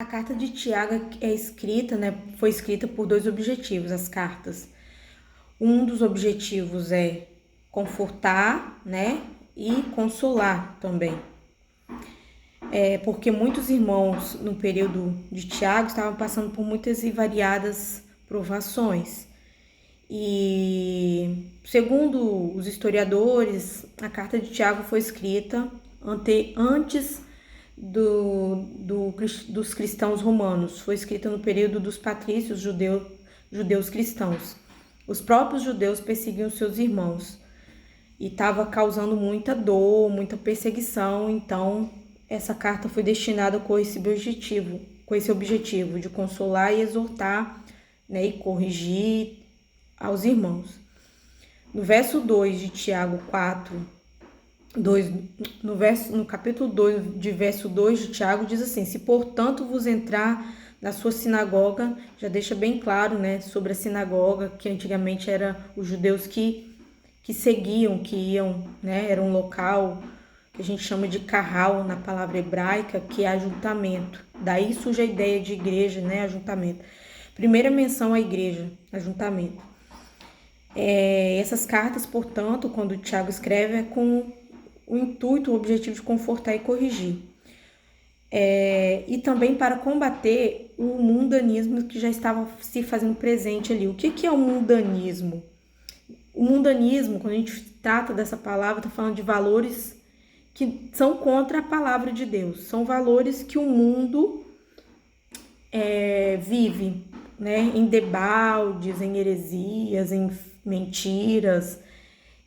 A carta de Tiago é escrita, né, foi escrita por dois objetivos, as cartas. Um dos objetivos é confortar, né, e consolar também. Porque muitos irmãos no período de Tiago estavam passando por muitas e variadas provações. E segundo os historiadores, a carta de Tiago foi escrita antes dos cristãos romanos. Foi escrita no período dos patrícios judeus cristãos. Os próprios judeus perseguiam seus irmãos e estava causando muita dor, muita perseguição. Então, essa carta foi destinada com esse objetivo de consolar e exortar, né, e corrigir aos irmãos. No verso 2 de Tiago 4, no capítulo 2, de verso 2 de Tiago, diz assim: se portanto vos entrar na sua sinagoga, já deixa bem claro, né, sobre a sinagoga, que antigamente era os judeus que seguiam, que iam, né, era um local que a gente chama de carral na palavra hebraica, que é ajuntamento. Daí surge a ideia de igreja, né, ajuntamento. Primeira menção à igreja, ajuntamento. Essas cartas, portanto, quando o Tiago escreve, é com o intuito, o objetivo de confortar e corrigir. E também para combater o mundanismo que já estava se fazendo presente ali. O que é o mundanismo? O mundanismo, quando a gente trata dessa palavra, está falando de valores que são contra a palavra de Deus. São valores que o mundo vive, né? Em debaldes, em heresias, em mentiras,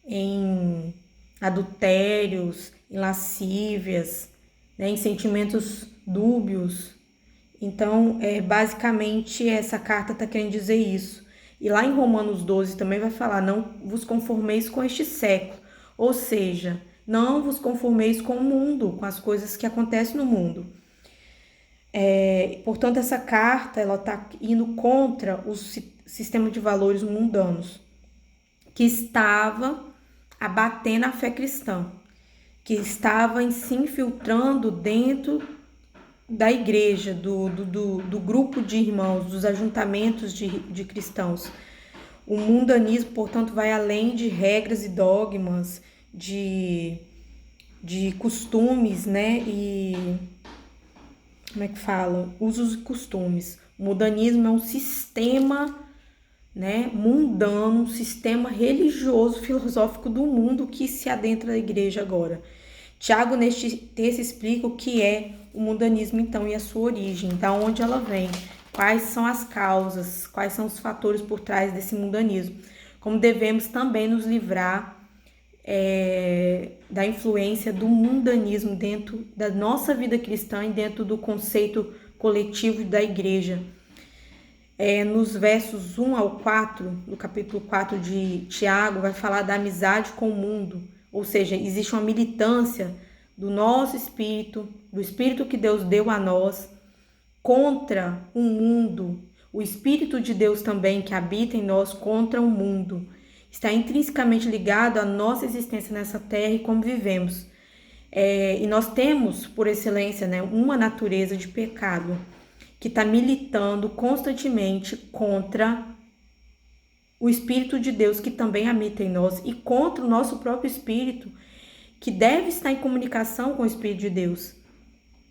em adultérios, em lascívias, né? Em sentimentos dúbios. Então, basicamente, essa carta está querendo dizer isso. E lá em Romanos 12 também vai falar: não vos conformeis com este século. Ou seja, não vos conformeis com o mundo, com as coisas que acontecem no mundo. Portanto, essa carta ela está indo contra o sistema de valores mundanos que estava abatendo a fé cristã, que estava se infiltrando dentro da igreja, do grupo de irmãos, dos ajuntamentos de cristãos. O mundanismo, portanto, vai além de regras e dogmas, de costumes, né? E como é que fala? Usos e costumes. O mundanismo é um sistema, né, mundano, um sistema religioso, filosófico do mundo que se adentra na igreja agora. Tiago, neste texto, explica o que é o mundanismo, então, e a sua origem, da onde ela vem, quais são as causas, quais são os fatores por trás desse mundanismo, como devemos também nos livrar da influência do mundanismo dentro da nossa vida cristã e dentro do conceito coletivo da igreja. Nos versos 1 ao 4, do capítulo 4 de Tiago, vai falar da amizade com o mundo, ou seja, existe uma militância do nosso espírito, do espírito que Deus deu a nós, contra o mundo, o espírito de Deus também que habita em nós contra o mundo. Está intrinsecamente ligado à nossa existência nessa terra e como vivemos. E nós temos, por excelência, né, uma natureza de pecado que está militando constantemente contra o Espírito de Deus que também habita em nós e contra o nosso próprio espírito, que deve estar em comunicação com o Espírito de Deus.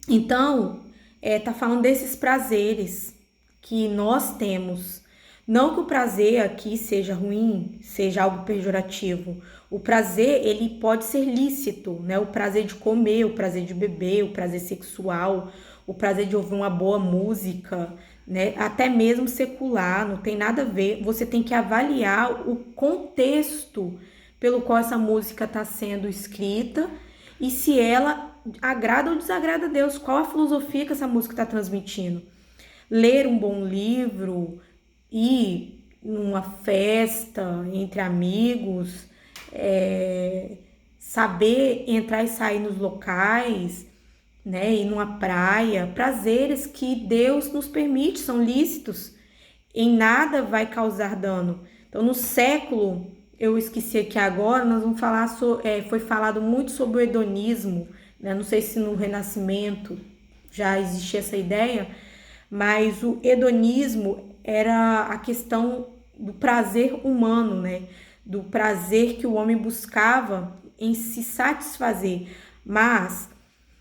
Então, está falando desses prazeres que nós temos. Não que o prazer aqui seja ruim, seja algo pejorativo. O prazer, ele pode ser lícito, né? O prazer de comer, o prazer de beber, o prazer sexual, o prazer de ouvir uma boa música, né? Até mesmo secular, não tem nada a ver. Você tem que avaliar o contexto pelo qual essa música está sendo escrita e se ela agrada ou desagrada a Deus, qual a filosofia que essa música está transmitindo. Ler um bom livro, ir numa festa entre amigos, saber entrar e sair nos locais, né, ir numa praia, prazeres que Deus nos permite, são lícitos, em nada vai causar dano. Então, no século, eu esqueci aqui agora, nós vamos falar foi falado muito sobre o hedonismo, né? Não sei se no Renascimento já existia essa ideia, mas o hedonismo era a questão do prazer humano, né? Do prazer que o homem buscava em se satisfazer. Mas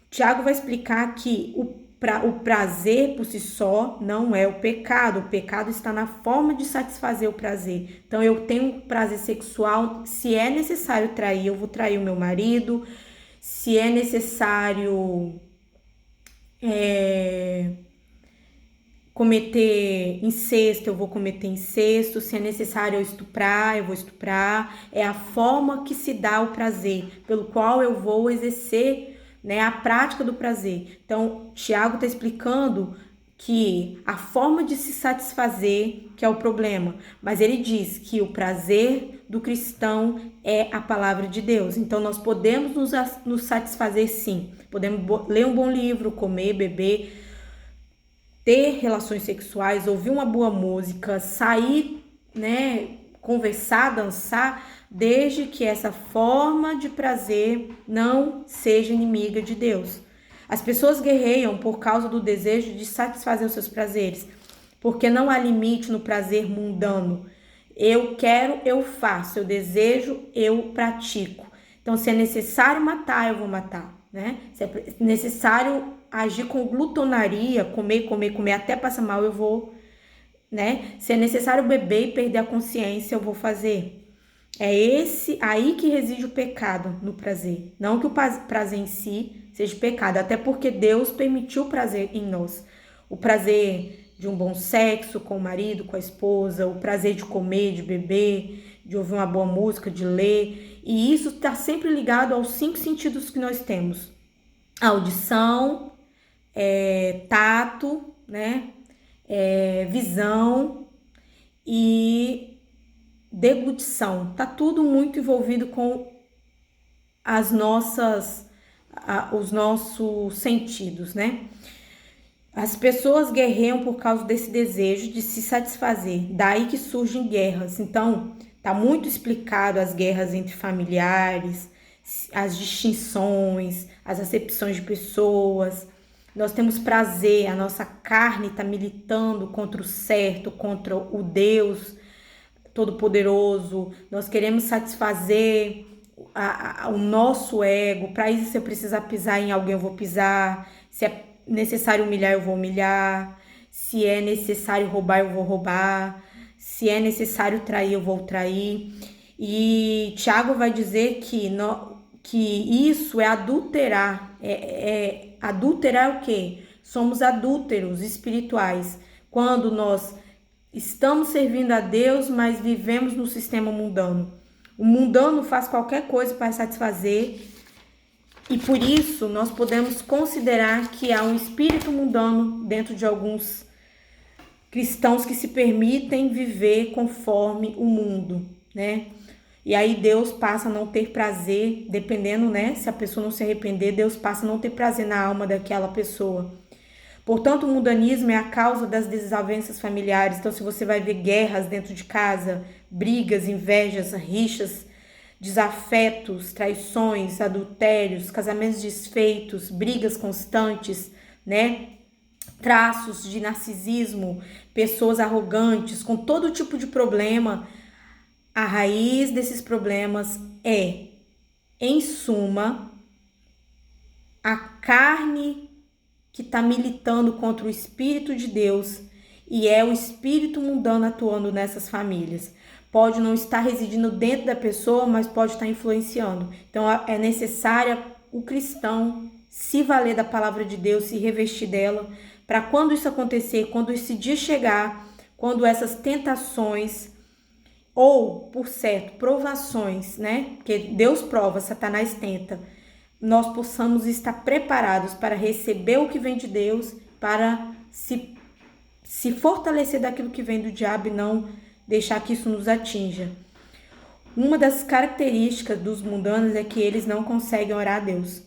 Tiago vai explicar que o prazer por si só não é o pecado. O pecado está na forma de satisfazer o prazer. Então, eu tenho prazer sexual. Se é necessário trair, eu vou trair o meu marido. Se é necessário cometer incesto, eu vou cometer incesto. Se é necessário eu estuprar, eu vou estuprar. É a forma que se dá o prazer, pelo qual eu vou exercer, né, a prática do prazer. Então, Tiago está explicando que a forma de se satisfazer que é o problema, mas ele diz que o prazer do cristão é a palavra de Deus. Então, nós podemos nos satisfazer sim, podemos ler um bom livro, comer, beber, ter relações sexuais, ouvir uma boa música, sair, né, conversar, dançar, desde que essa forma de prazer não seja inimiga de Deus. As pessoas guerreiam por causa do desejo de satisfazer os seus prazeres, porque não há limite no prazer mundano. Eu quero, eu faço, eu desejo, eu pratico. Então, se é necessário matar, eu vou matar, né? Se é necessário agir com glutonaria, comer até passar mal, eu vou, né? Se é necessário beber e perder a consciência, eu vou fazer. É esse aí que reside o pecado no prazer. Não que o prazer em si seja pecado, até porque Deus permitiu o prazer em nós. O prazer de um bom sexo com o marido, com a esposa, o prazer de comer, de beber, de ouvir uma boa música, de ler. E isso está sempre ligado aos 5 sentidos que nós temos. A audição, tato, né? Visão e deglutição. Tá tudo muito envolvido com os nossos sentidos, né? As pessoas guerreiam por causa desse desejo de se satisfazer. Daí que surgem guerras. Então, tá muito explicado as guerras entre familiares, as distinções, as acepções de pessoas. Nós temos prazer, a nossa carne está militando contra o certo, contra o Deus Todo-Poderoso. Nós queremos satisfazer o nosso ego. Para isso, se eu precisar pisar em alguém, eu vou pisar. Se é necessário humilhar, eu vou humilhar. Se é necessário roubar, eu vou roubar. Se é necessário trair, eu vou trair. E Tiago vai dizer que isso é adulterar. Adulterar o quê? Somos adúlteros espirituais. Quando nós estamos servindo a Deus, mas vivemos no sistema mundano. O mundano faz qualquer coisa para satisfazer, e por isso nós podemos considerar que há um espírito mundano dentro de alguns cristãos que se permitem viver conforme o mundo, né? E aí Deus passa a não ter prazer, dependendo, né? Se a pessoa não se arrepender, Deus passa a não ter prazer na alma daquela pessoa. Portanto, o mundanismo é a causa das desavenças familiares. Então, se você vai ver guerras dentro de casa, brigas, invejas, rixas, desafetos, traições, adultérios, casamentos desfeitos, brigas constantes, né? Traços de narcisismo, pessoas arrogantes, com todo tipo de problema, a raiz desses problemas é, em suma, a carne que está militando contra o Espírito de Deus, e é o espírito mundano atuando nessas famílias. Pode não estar residindo dentro da pessoa, mas pode estar influenciando. Então, é necessário o cristão se valer da palavra de Deus, se revestir dela, para quando isso acontecer, quando esse dia chegar, quando essas tentações, ou, por certo, provações, né? Porque Deus prova, Satanás tenta, nós possamos estar preparados para receber o que vem de Deus, para se fortalecer daquilo que vem do diabo e não deixar que isso nos atinja. Uma das características dos mundanos é que eles não conseguem orar a Deus.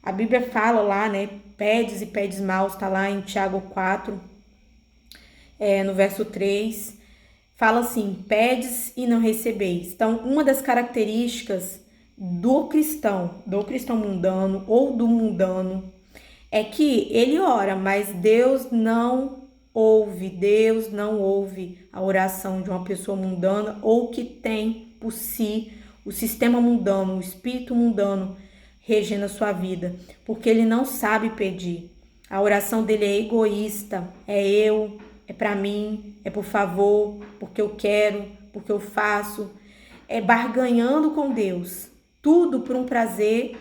A Bíblia fala lá, né? Pedes e pedes mal, está lá em Tiago 4, no verso 3. Fala assim, pedes e não recebeis. Então, uma das características do cristão mundano ou do mundano, é que ele ora, mas Deus não ouve, Deus não ouve a oração de uma pessoa mundana ou que tem por si o sistema mundano, o espírito mundano regendo a sua vida, porque ele não sabe pedir. A oração dele é egoísta, é eu, é para mim, é por favor, porque eu quero, porque eu faço, é barganhando com Deus, tudo por um prazer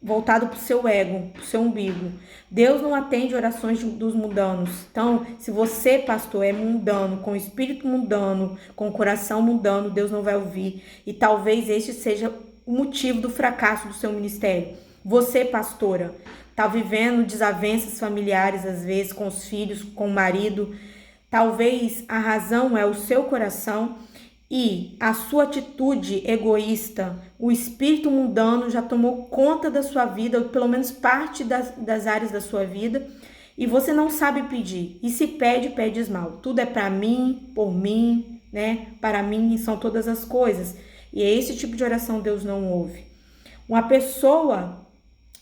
voltado para o seu ego, para o seu umbigo. Deus não atende orações dos mundanos. Então, se você, pastor, é mundano, com espírito mundano, com coração mundano, Deus não vai ouvir. E talvez este seja o motivo do fracasso do seu ministério. Você, pastora, está vivendo desavenças familiares, às vezes, com os filhos, com o marido. Talvez a razão é o seu coração e a sua atitude egoísta, o espírito mundano já tomou conta da sua vida, ou pelo menos parte das áreas da sua vida, e você não sabe pedir. E se pede, pede mal. Tudo é para mim, por mim, né? Para mim são todas as coisas. E é esse tipo de oração Deus não ouve. Uma pessoa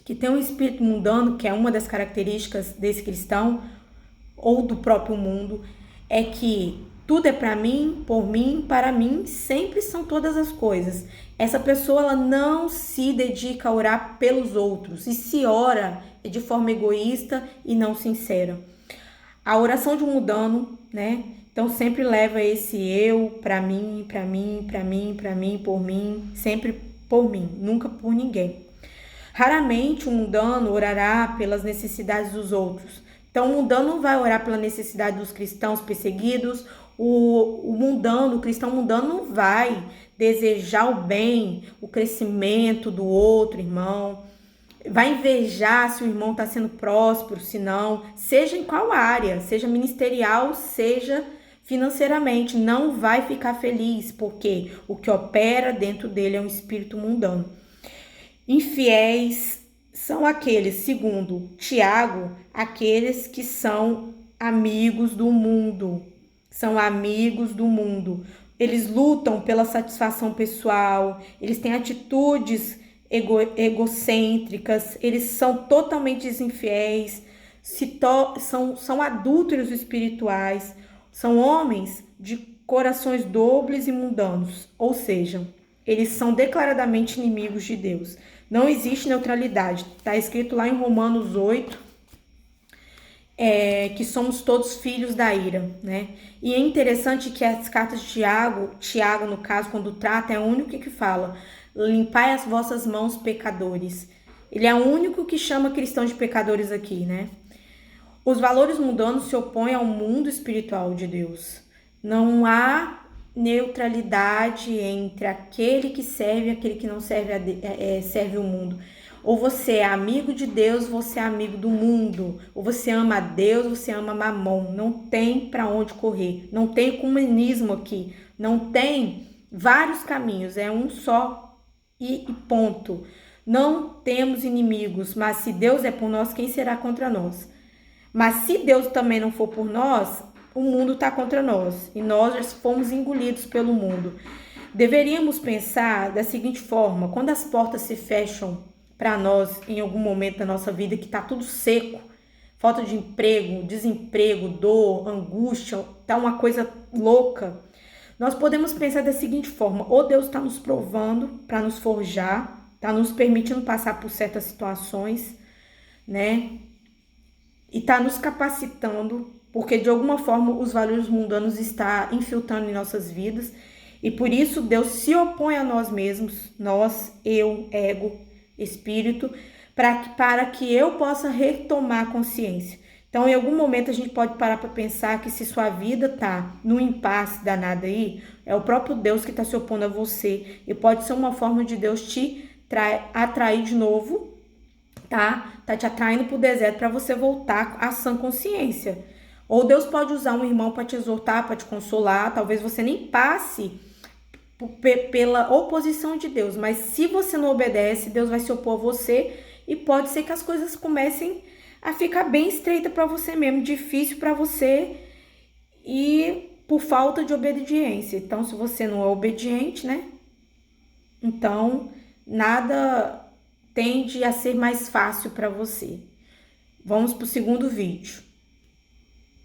que tem um espírito mundano, que é uma das características desse cristão, ou do próprio mundo, é que tudo é para mim, por mim, para mim, sempre são todas as coisas. Essa pessoa ela não se dedica a orar pelos outros. E se ora, é de forma egoísta e não sincera. A oração de um mundano, né? Então sempre leva esse eu para mim, para mim, para mim, para mim, por mim, sempre por mim, nunca por ninguém. Raramente um mundano orará pelas necessidades dos outros. Então, o mundano não vai orar pela necessidade dos cristãos perseguidos, o mundano, o cristão mundano não vai desejar o bem, o crescimento do outro irmão, vai invejar se o irmão está sendo próspero, se não, seja em qual área, seja ministerial, seja financeiramente, não vai ficar feliz, porque o que opera dentro dele é um espírito mundano. Infiéis são aqueles, segundo Tiago, aqueles que são amigos do mundo. São amigos do mundo. Eles lutam pela satisfação pessoal, eles têm atitudes egocêntricas, eles são totalmente infiéis, são adúlteros espirituais, são homens de corações dobles e mundanos, ou seja, eles são declaradamente inimigos de Deus. Não existe neutralidade. Está escrito lá em Romanos 8, que somos todos filhos da ira, né? E é interessante que as cartas de Tiago, no caso, quando trata, é o único que fala: limpai as vossas mãos, pecadores. Ele é o único que chama cristãos de pecadores aqui, né? Os valores mundanos se opõem ao mundo espiritual de Deus. Não há neutralidade entre aquele que serve e aquele que não serve o mundo. Ou você é amigo de Deus, você é amigo do mundo. Ou você ama a Deus, você ama Mamon. Não tem para onde correr. Não tem comunismo aqui. Não tem vários caminhos. É um só e ponto. Não temos inimigos, mas se Deus é por nós, quem será contra nós? Mas se Deus também não for por nós, o mundo está contra nós e nós já fomos engolidos pelo mundo. Deveríamos pensar da seguinte forma: quando as portas se fecham para nós em algum momento da nossa vida, que está tudo seco, falta de emprego, desemprego, dor, angústia, tá uma coisa louca, nós podemos pensar da seguinte forma: ou Deus está nos provando para nos forjar, está nos permitindo passar por certas situações, né? E está nos capacitando, porque de alguma forma os valores mundanos estão infiltrando em nossas vidas, e por isso Deus se opõe a nós mesmos, nós, eu, ego, espírito, para que eu possa retomar a consciência. Então, em algum momento a gente pode parar para pensar que se sua vida está no impasse danado aí, é o próprio Deus que está se opondo a você, e pode ser uma forma de Deus te atrair de novo, tá te atraindo para o deserto para você voltar à sã consciência. Ou Deus pode usar um irmão para te exortar, para te consolar. Talvez você nem passe pela oposição de Deus, mas se você não obedece, Deus vai se opor a você e pode ser que as coisas comecem a ficar bem estreita para você mesmo, difícil para você e por falta de obediência. Então, se você não é obediente, né? Então, nada tende a ser mais fácil para você. Vamos para o segundo vídeo.